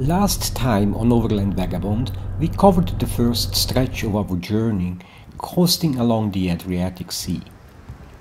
Last time on Overland Vagabond, we covered the first stretch of our journey, coasting along the Adriatic Sea.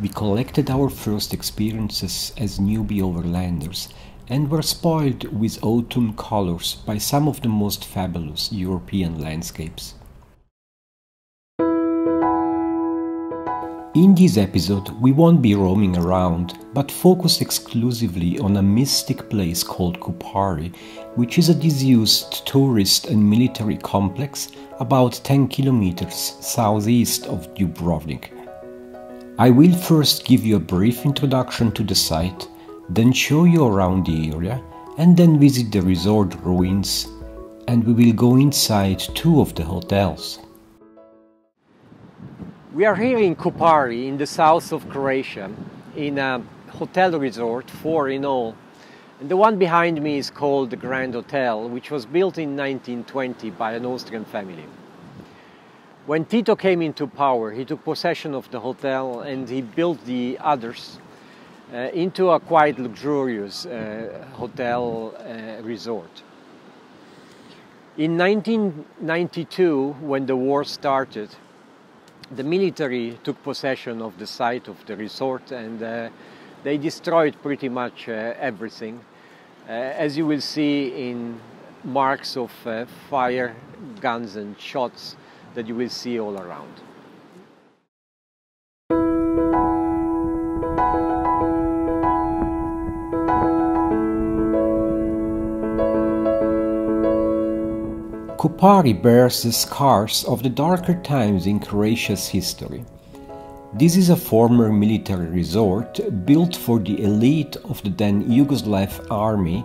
We collected our first experiences as newbie overlanders and were spoiled with autumn colors by some of the most fabulous European landscapes. In this episode, we won't be roaming around, but focus exclusively on a mystic place called Kupari, which is a disused tourist and military complex about 10 kilometers southeast of Dubrovnik. I will first give you a brief introduction to the site, then show you around the area, and then visit the resort ruins, and we will go inside two of the hotels. We are here in Kupari, in the south of Croatia, in a hotel resort, 4 in all. And the one behind me is called the Grand Hotel, which was built in 1920 by an Austrian family. When Tito came into power, he took possession of the hotel and he built the others into a quite luxurious hotel resort. In 1992, when the war started, the military took possession of the site of the resort and they destroyed pretty much everything, as you will see in marks of fire, guns and shots that you will see all around. Kupari bears the scars of the darker times in Croatia's history. This is a former military resort built for the elite of the then Yugoslav army,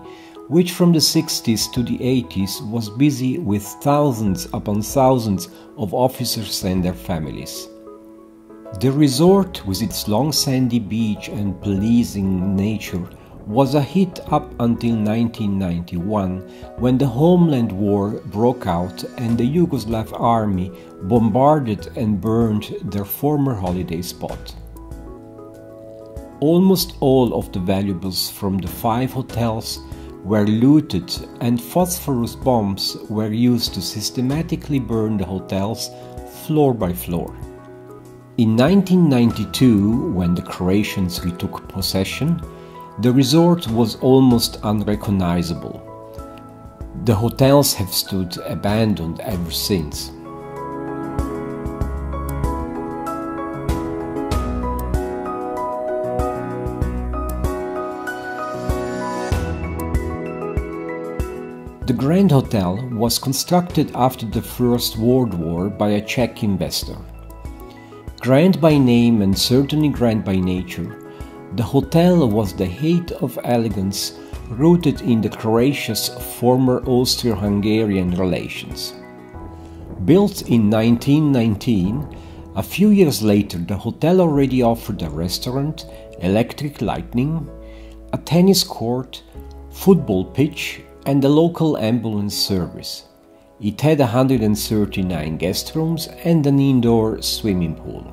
which from the 60s to the 80s was busy with thousands upon thousands of officers and their families. The resort, with its long sandy beach and pleasing nature, was a hit up until 1991, when the Homeland War broke out and the Yugoslav army bombarded and burned their former holiday spot. Almost all of the valuables from the 5 hotels were looted and phosphorus bombs were used to systematically burn the hotels floor by floor. In 1992, when the Croatians retook possession, the resort was almost unrecognizable. The hotels have stood abandoned ever since. The Grand Hotel was constructed after the First World War by a Czech investor. Grand by name and certainly grand by nature, the hotel was the height of elegance rooted in the Croatia's former Austro-Hungarian relations. Built in 1919, a few years later the hotel already offered a restaurant, electric lighting, a tennis court, football pitch and a local ambulance service. It had 139 guest rooms and an indoor swimming pool.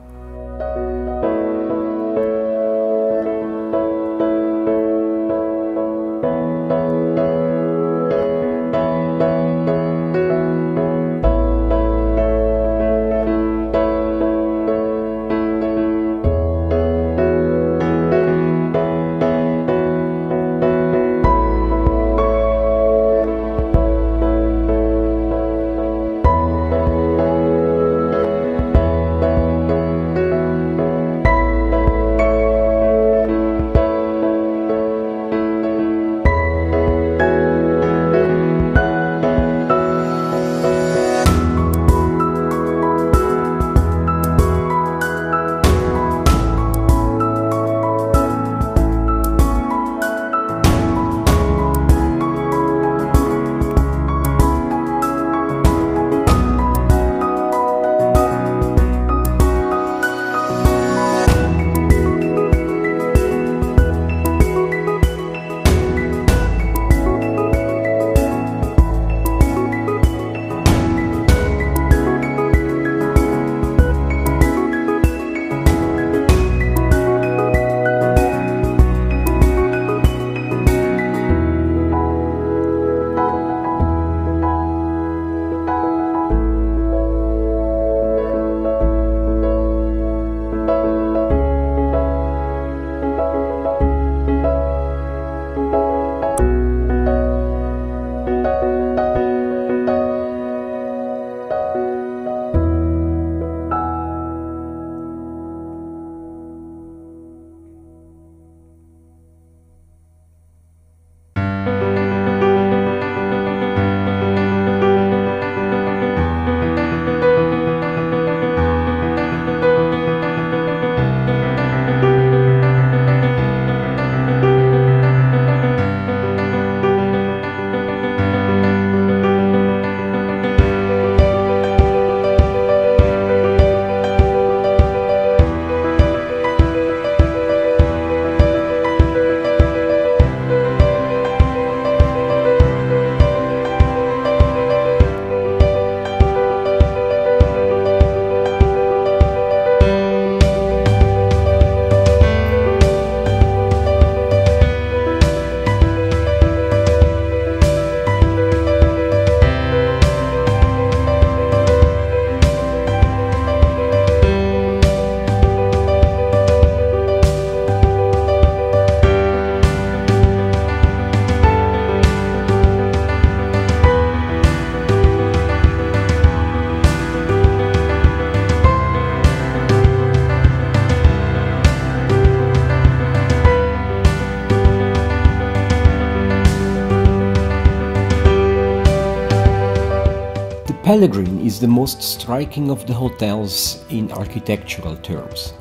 Pellegrin is the most striking of the hotels in architectural terms.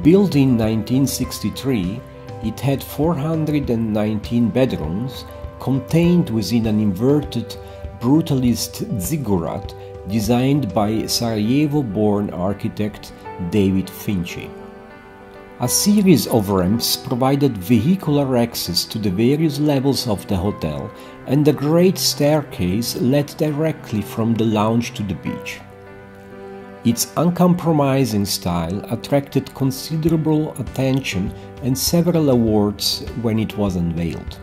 Built in 1963, it had 419 bedrooms contained within an inverted brutalist ziggurat designed by Sarajevo-born architect David Finci. A series of ramps provided vehicular access to the various levels of the hotel, and a great staircase led directly from the lounge to the beach. Its uncompromising style attracted considerable attention and several awards when it was unveiled.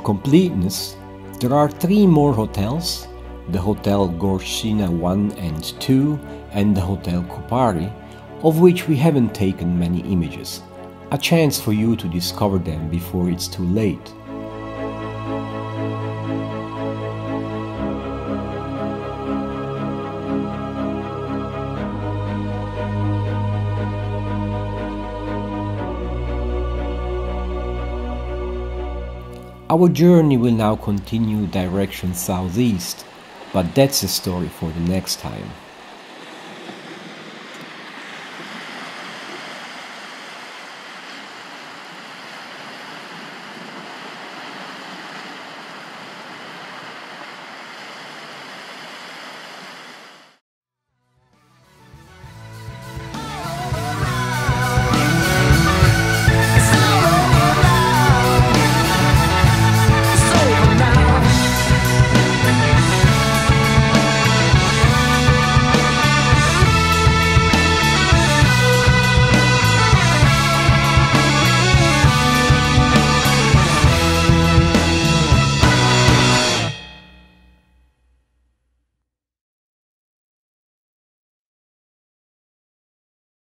completeness, there are 3 more hotels, the Hotel Goričina 1 and 2 and the Hotel Kupari, of which we haven't taken many images. A chance for you to discover them before it's too late. Our journey will now continue direction southeast, but that's a story for the next time.